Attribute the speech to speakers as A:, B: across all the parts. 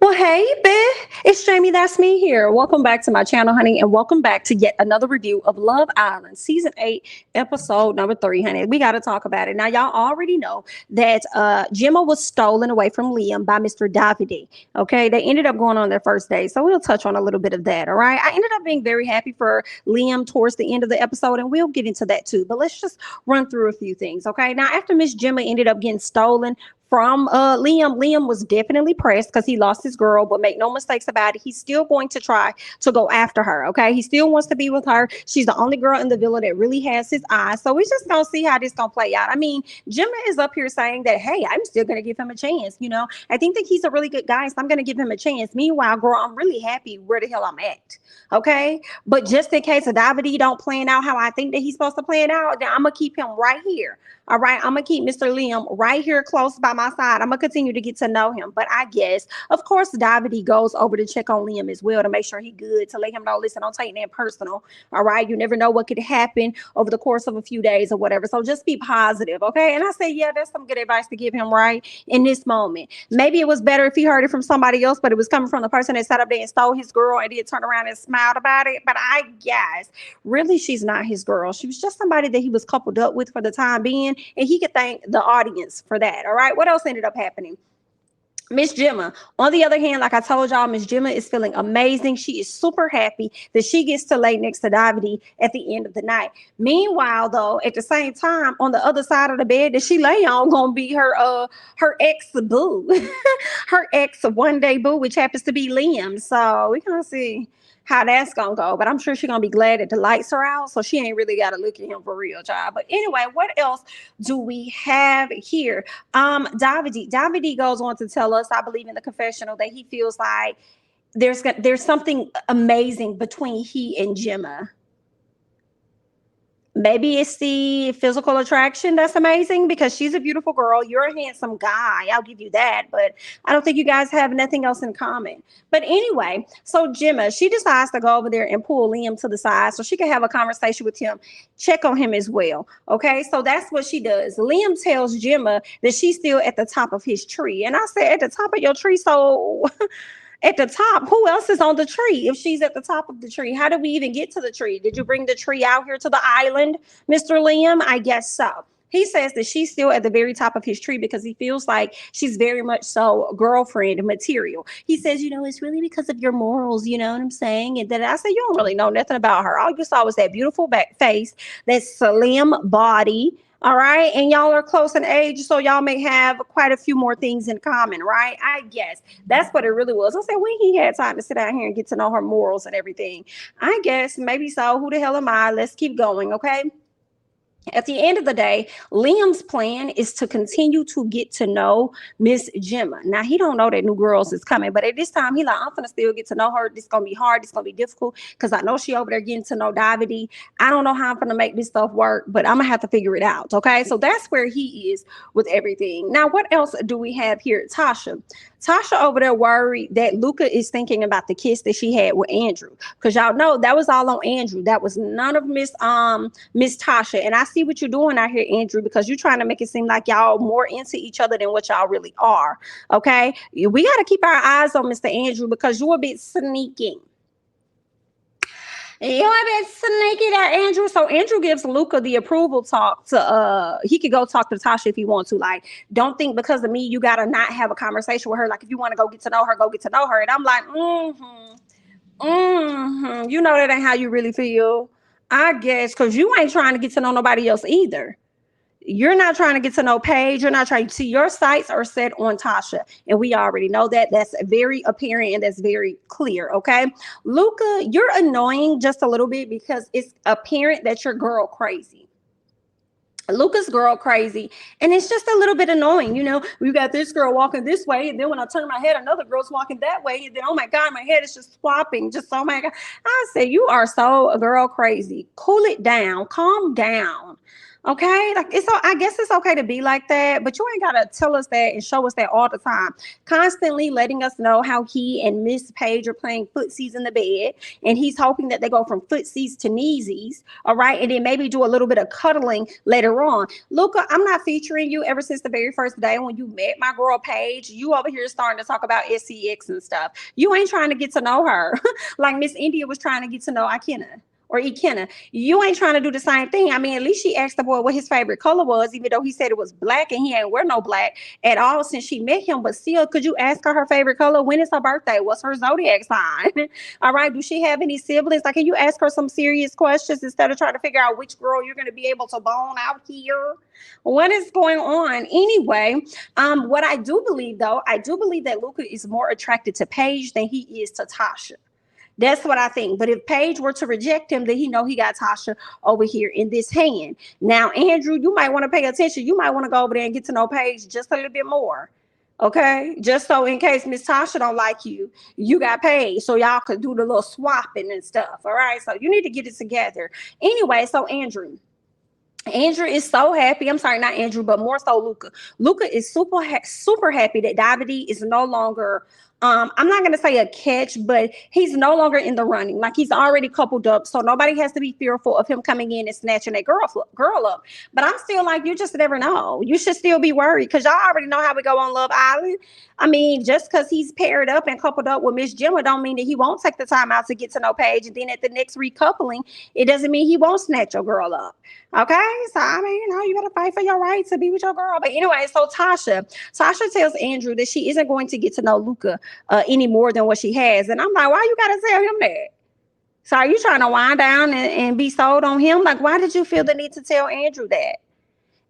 A: Well, hey, babe, it's Jamie. That's me here. Welcome back to my channel, honey, and welcome back to yet another review of Love Island, season 8, episode number 3, honey. We got to talk about it. Now, y'all already know that Gemma was stolen away from Liam by Mr. Davide. Okay, they ended up going on their first date, so we'll touch on a little bit of that. All right, I ended up being very happy for Liam towards the end of the episode, and we'll get into that too. But let's just run through a few things. Okay, now after Miss Gemma ended up getting stolen from Liam. Liam was definitely pressed because he lost his girl, but make no mistakes about it, he's still going to try to go after her. Okay, he still wants to be with her. She's the only girl in the villa that really has his eyes. So we just gonna see how this gonna play out. I mean, Gemma is up here saying that, hey, I'm still gonna give him a chance. I think that he's a really good guy, so I'm gonna give him a chance. Meanwhile, girl, I'm really happy where the hell I'm at. Okay, but just in case a Davide don't plan out how I think that he's supposed to plan out, then I'm gonna keep him right here. All right, I'm gonna keep Mr. Liam right here close by my side. I'm gonna continue to get to know him. But I guess, of course, Davide goes over to check on Liam as well to make sure he's good, to let him know, listen, don't take that personal. All right, you never know what could happen over the course of a few days or whatever. So just be positive, okay? And I say, yeah, that's some good advice to give him right in this moment. Maybe it was better if he heard it from somebody else, but it was coming from the person that sat up there and stole his girl and then turned around and smiled about it. But I guess really she's not his girl. She was just somebody that he was coupled up with for the time being, and he could thank the audience for that. All right, what else ended up happening? Miss Gemma, on the other hand, like I told y'all, Miss Gemma is feeling amazing. She is super happy that she gets to lay next to Davide at the end of the night. Meanwhile, though, at the same time, on the other side of the bed that she lay on, gonna be her ex boo, her ex one day boo, which happens to be Liam. So we gonna see how that's gonna go. But I'm sure she's gonna be glad that the lights are out, so she ain't really gotta look at him for real, child. But anyway, what else do we have here? Davide goes on to tell us, I believe in the confessional, that he feels like there's something amazing between he and Gemma. Maybe it's the physical attraction that's amazing because she's a beautiful girl. You're a handsome guy. I'll give you that. But I don't think you guys have nothing else in common. But anyway, so Gemma, she decides to go over there and pull Liam to the side so she can have a conversation with him, check on him as well. Okay, so that's what she does. Liam tells Gemma that she's still at the top of his tree. And I said, at the top of your tree? So at the top, who else is on the tree if she's at the top of the tree? How did we even get to the tree? Did you bring the tree out here to the island, Mr. Liam? I guess so. He says that she's still at the very top of his tree because he feels like she's very much so girlfriend material. He says, it's really because of your morals, you know what I'm saying? And then I said, you don't really know nothing about her. All you saw was that beautiful back face, that slim body. All right. And y'all are close in age, so y'all may have quite a few more things in common, right? I guess that's what it really was. I said, when he had time to sit down here and get to know her morals and everything. I guess maybe so. Who the hell am I? Let's keep going. Okay. At the end of the day, Liam's plan is to continue to get to know Miss Gemma. Now, he don't know that new girls is coming, but at this time, he like, I'm gonna still get to know her. This gonna be hard. This gonna be difficult because I know she over there getting to know Davide. I don't know how I'm gonna make this stuff work, but I'm gonna have to figure it out. Okay, so that's where he is with everything. Now, what else do we have here? Tasha over there worried that Luca is thinking about the kiss that she had with Andrew, because y'all know that was all on Andrew. That was none of Miss Tasha. And I see what you're doing out here, Andrew, because you're trying to make it seem like y'all more into each other than what y'all really are. Okay, we got to keep our eyes on Mr. Andrew because you're a bit sneaky. You're a bit sneaky there, Andrew. So Andrew gives Luca the approval talk to he could go talk to Tasha if he wants to. Like, don't think because of me you gotta not have a conversation with her. Like, if you want to go get to know her, go get to know her. And I'm like, you know that ain't how you really feel. I guess because you ain't trying to get to know nobody else either. You're not trying to get to know Paige. You're not trying to see, your sights are set on Tasha. And we already know that. That's very apparent and that's very clear. Okay. Luca, you're annoying just a little bit because it's apparent that you're girl crazy. Luca's girl crazy, and it's just a little bit annoying. We got this girl walking this way, and then when I turn my head, another girl's walking that way, and then, oh my God, my head is just swapping. Just, oh my God. I say, you are so girl crazy. Cool it down. Calm down. Okay, like it's so I guess it's okay to be like that, but you ain't gotta tell us that and show us that all the time. Constantly letting us know how he and Miss Page are playing footsies in the bed, and he's hoping that they go from footsies to kneesies, all right, and then maybe do a little bit of cuddling later on. Luca, I'm not featuring you ever since the very first day when you met my girl Paige. You over here starting to talk about SCX and stuff. You ain't trying to get to know her like Miss India was trying to get to know Ikena or Ikenna. You ain't trying to do the same thing. I mean, at least she asked the boy what his favorite color was, even though he said it was black and he ain't wear no black at all since she met him. But still, could you ask her favorite color? When is her birthday? What's her zodiac sign? All right. Do she have any siblings? Like, can you ask her some serious questions instead of trying to figure out which girl you're going to be able to bone out here? What is going on? Anyway, what I do believe, though, I do believe that Luca is more attracted to Paige than he is to Tasha. That's what I think. But if Paige were to reject him, then he know he got Tasha over here in this hand. Now, Andrew, you might want to pay attention. You might want to go over there and get to know Paige just a little bit more. Okay, just so in case Miss Tasha don't like you, you got paid, so y'all could do the little swapping and stuff. All right, so you need to get it together. Anyway, so Andrew is so happy. I'm sorry, not Andrew, but more so Luca. Luca is super happy that Davide is no longer. I'm not gonna say a catch, but he's no longer in the running. Like he's already coupled up, so nobody has to be fearful of him coming in and snatching a girl up. But I'm still like, you just never know. You should still be worried because y'all already know how we go on Love Island. I mean, just because he's paired up and coupled up with Miss Gemma, don't mean that he won't take the time out to get to know Paige. And then at the next recoupling, it doesn't mean he won't snatch your girl up. Okay, so I mean, you better fight for your right to be with your girl. But anyway, so Tasha tells Andrew that she isn't going to get to know Luca any more than what she has, and I'm like, why you gotta tell him that? So are you trying to wind down and be sold on him? Like, why did you feel the need to tell Andrew that?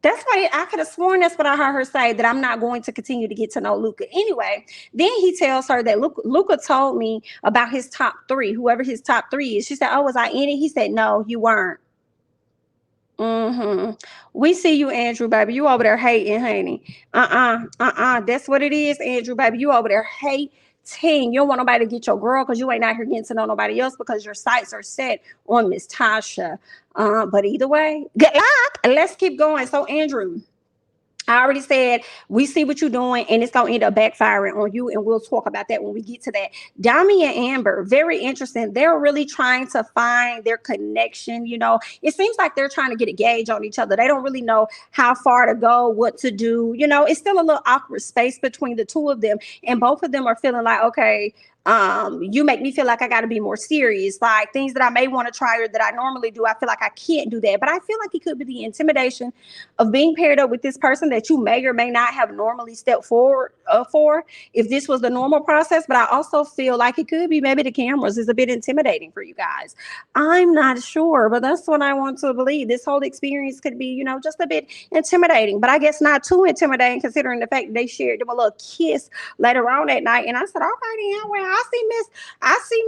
A: That's why I could have sworn that's what I heard her say, that I'm not going to continue to get to know Luca. Anyway, then he tells her that Luca told me about his top three, whoever his top three is. She said, oh, was I in it? He said, no, you weren't. Mm-hmm. We see you, Andrew, baby. You over there hating, honey. That's what it is, Andrew, baby. You over there hating. You don't want nobody to get your girl because you ain't out here getting to know nobody else because your sights are set on Miss Tasha. But either way, good luck. Let's keep going. So, Andrew, I already said we see what you're doing, and it's gonna end up backfiring on you, and we'll talk about that when we get to that. Dami and Amber, very interesting. They're really trying to find their connection. You know, it seems like they're trying to get a gauge on each other. They don't really know how far to go, what to do. You know, it's still a little awkward space between the two of them, and both of them are feeling like, okay, you make me feel like I got to be more serious, like things that I may want to try or that I normally do. I feel like I can't do that, but I feel like it could be the intimidation of being paired up with this person that you may or may not have normally stepped forward for if this was the normal process. But I also feel like it could be maybe the cameras is a bit intimidating for you guys. I'm not sure, but that's what I want to believe. This whole experience could be, you know, just a bit intimidating, but I guess not too intimidating considering the fact that they shared them a little kiss later on that night. And I said, okay, then, well, I see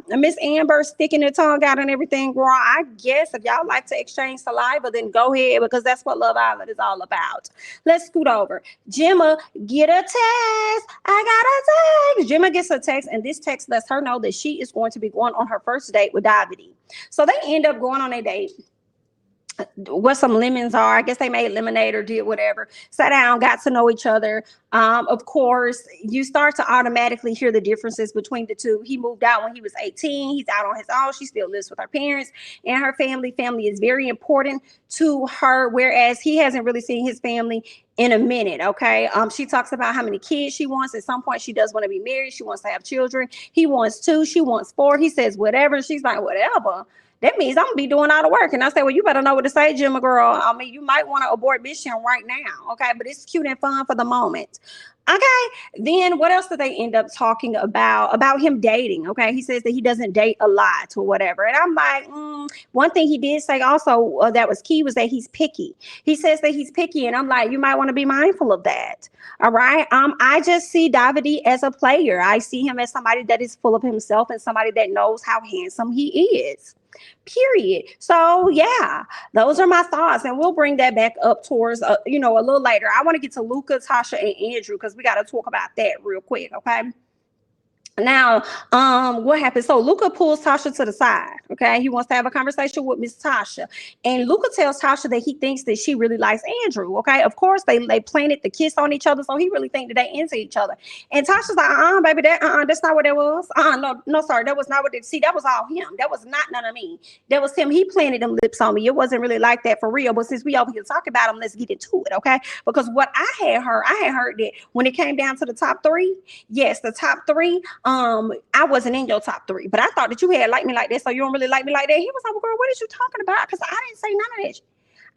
A: Miss Amber sticking her tongue out and everything, girl. I guess if y'all like to exchange saliva, then go ahead, because that's what Love Island is all about. Let's scoot over. Gemma, get a text. I got a text. Gemma gets a text, and this text lets her know that she is going to be going on her first date with Davide. So they end up going on a date. What some lemons are. I guess they made lemonade or did whatever. Sat down, got to know each other. Of course, you start to automatically hear the differences between the two. He moved out when he was 18. He's out on his own. She still lives with her parents and her family. Family is very important to her, whereas he hasn't really seen his family in a minute. Okay. She talks about how many kids she wants. At some point, she does want to be married. She wants to have children. He wants 2. She wants 4. He says whatever. She's like, whatever. That means I'm gonna be doing all the work. And I say, well, you better know what to say, Gemma girl. I mean, you might want to abort mission right now. Okay, but it's cute and fun for the moment. Okay, then what else did they end up talking about him dating? Okay, he says that he doesn't date a lot or whatever. And I'm like, one thing he did say also that was key was that he's picky. He says that he's picky, and I'm like, you might want to be mindful of that. All right. I just see Davide as a player. I see him as somebody that is full of himself and somebody that knows how handsome he is. Period. So yeah, those are my thoughts, and we'll bring that back up towards a little later. I want to get to Luca, Tasha, and Andrew because we got to talk about that real quick. Okay. Now, what happened? So Luca pulls Tasha to the side. Okay, he wants to have a conversation with Miss Tasha, and Luca tells Tasha that he thinks that she really likes Andrew. Okay, of course they planted the kiss on each other, so he really think that they into each other. And Tasha's like, baby, that's not what that was. No, sorry, that was not what it. See, that was all him. That was not none of me. That was him. He planted them lips on me. It wasn't really like that for real. But since we over here talking about him, let's get into it. Okay, because what I had heard that when it came down to the top three, yes, the top three. I wasn't in your top three, but I thought that you had liked me like that, so you don't really like me like that. He was like, well, girl, what is you talking about? Because I didn't say none of that.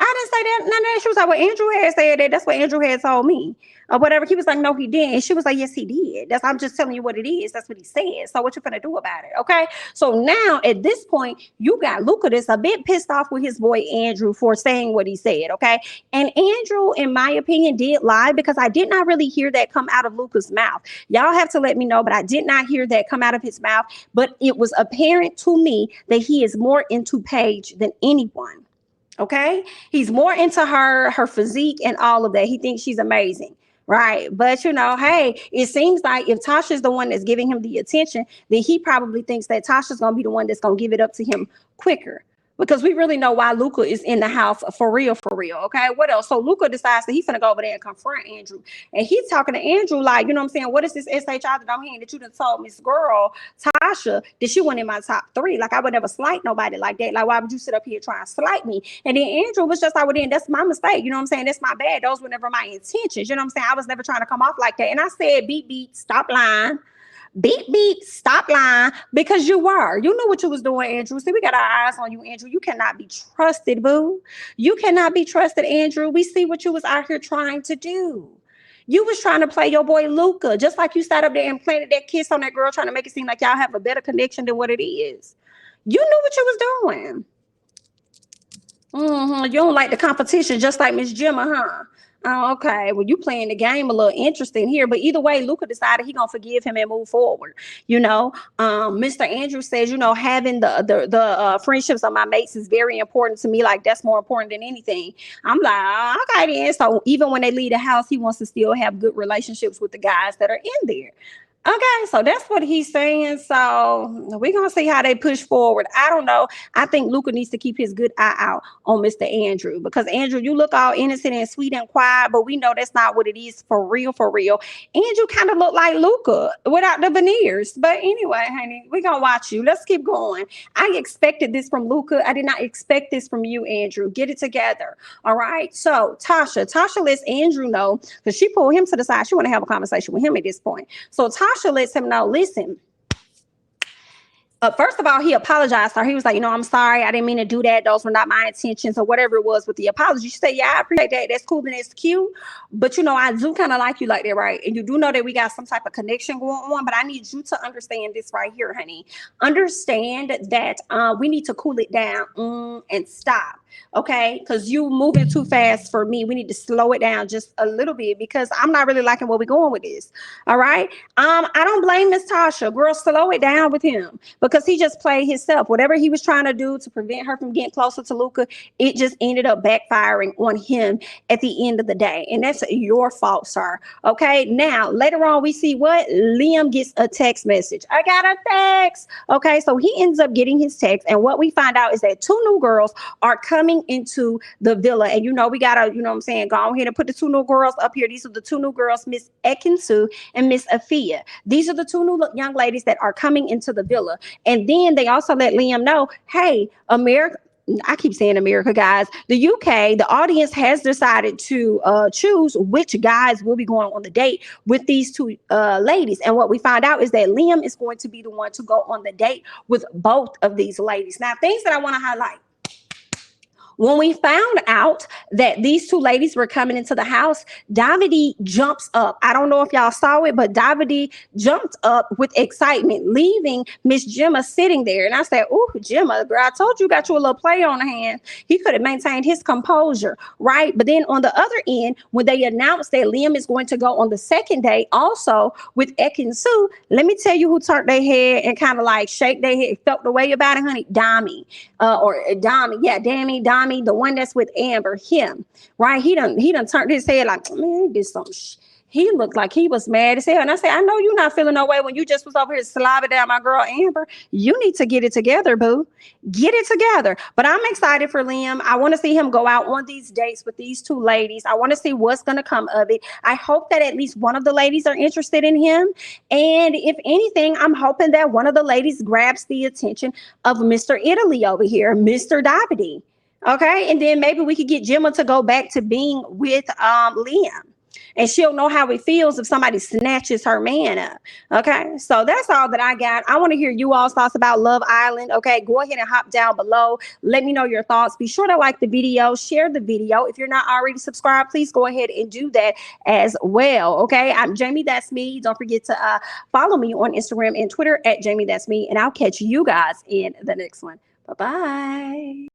A: I didn't say that, none of that. She was like, well, Andrew had said that. That's what Andrew had told me. Or whatever. He was like, no, he didn't. And she was like, yes, he did. I'm just telling you what it is. That's what he said. So what you gonna do about it? Okay. So now at this point, you got Luca that's a bit pissed off with his boy Andrew for saying what he said. Okay. And Andrew, in my opinion, did lie because I did not really hear that come out of Luca's mouth. Y'all have to let me know, but I did not hear that come out of his mouth. But it was apparent to me that he is more into Paige than anyone. Okay. He's more into her physique and all of that. He thinks she's amazing. Right. But, hey, it seems like if Tasha's the one that's giving him the attention, then he probably thinks that Tasha's going to be the one that's going to give it up to him quicker. Because we really know why Luca is in the house for real, okay? What else? So Luca decides that he's going to go over there and confront Andrew. And he's talking to Andrew like, you know what I'm saying? What is this SHI that I'm hearing that you done told Miss Girl, Tasha, that she went in my top three? Like, I would never slight nobody like that. Like, why would you sit up here trying to slight me? And then Andrew was just like, well, then that's my mistake. You know what I'm saying? That's my bad. Those were never my intentions. You know what I'm saying? I was never trying to come off like that. And I said, beep, stop lying. Beep, stop lying, because you were. You knew what you was doing, Andrew. See, we got our eyes on you, Andrew. You cannot be trusted, boo. You cannot be trusted, Andrew. We see what you was out here trying to do. You was trying to play your boy Luca, just like you sat up there and planted that kiss on that girl, trying to make it seem like y'all have a better connection than what it is. You knew what you was doing. You don't like the competition, just like Miss Gemma, huh? Oh, okay. Well, you playing the game a little interesting here, but either way, Luca decided he gonna forgive him and move forward. Mr. Andrew says, having the friendships of my mates is very important to me. Like, that's more important than anything. I'm like, oh, okay, then. So even when they leave the house, he wants to still have good relationships with the guys that are in there. Okay, so that's what he's saying. So we're going to see how they push forward. I don't know. I think Luca needs to keep his good eye out on Mr. Andrew, because Andrew, you look all innocent and sweet and quiet, but we know that's not what it is for real, for real. Andrew kind of looked like Luca without the veneers. But anyway, honey, we're going to watch you. Let's keep going. I expected this from Luca. I did not expect this from you, Andrew. Get it together. All right. So Tasha lets Andrew know, because she pulled him to the side. She want to have a conversation with him at this point. So Tasha lets him know, listen, first of all, he apologized to her. He was like, I'm sorry. I didn't mean to do that. Those were not my intentions, or whatever it was with the apology. She said, yeah, I appreciate that. That's cool and it's cute. But, I do kind of like you like that, right? And you do know that we got some type of connection going on. But I need you to understand this right here, honey. Understand that we need to cool it down and stop. Okay, because you moving too fast for me. We need to slow it down just a little bit, because I'm not really liking where we're going with this. All right. I don't blame Miss Tasha. Girl, slow it down with him, because he just played himself. Whatever he was trying to do to prevent her from getting closer to Luca, it just ended up backfiring on him at the end of the day. And that's your fault, sir. Okay. Now, later on, we see what? Liam gets a text message. I got a text. Okay. So he ends up getting his text. And what we find out is that two new girls are coming into the villa. And we gotta, go ahead and put the two new girls up here. These are the two new girls, Miss Ekinsu and Miss Afia. These are the two new young ladies that are coming into the villa. And then they also let Liam know, hey, America, I keep saying America, guys, the UK, the audience has decided to choose which guys will be going on the date with these two ladies. And what we find out is that Liam is going to be the one to go on the date with both of these ladies. Now, things that I want to highlight. When we found out that these two ladies were coming into the house, Davide jumps up. I don't know if y'all saw it, but Davide jumped up with excitement, leaving Miss Gemma sitting there. And I said, ooh, Gemma, girl, I told you got you a little play on the hand. He could have maintained his composure, right? But then on the other end, when they announced that Liam is going to go on the second day also with Ekin Sue, let me tell you who turned their head and kind of like shake their head, felt the way about it, honey. Dami, Dami, the one that's with Amber, him, right? He done turned his head like, man, he did something. He looked like he was mad as hell. And I said, I know you're not feeling no way when you just was over here slobbing down my girl Amber. You need to get it together, boo. Get it together. But I'm excited for Liam. I want to see him go out on these dates with these two ladies. I want to see what's going to come of it. I hope that at least one of the ladies are interested in him. And if anything, I'm hoping that one of the ladies grabs the attention of Mr. Italy over here, Mr. Davide. Okay. And then maybe we could get Gemma to go back to being with Liam. And she'll know how it feels if somebody snatches her man up. Okay, so that's all that I got. I want to hear you all's thoughts about Love Island. Okay, go ahead and hop down below. Let me know your thoughts. Be sure to like the video, share the video. If you're not already subscribed, please go ahead and do that as well. Okay, I'm Jamie That's Me. Don't forget to follow me on Instagram and Twitter at Jamie That's Me. And I'll catch you guys in the next one. Bye-bye.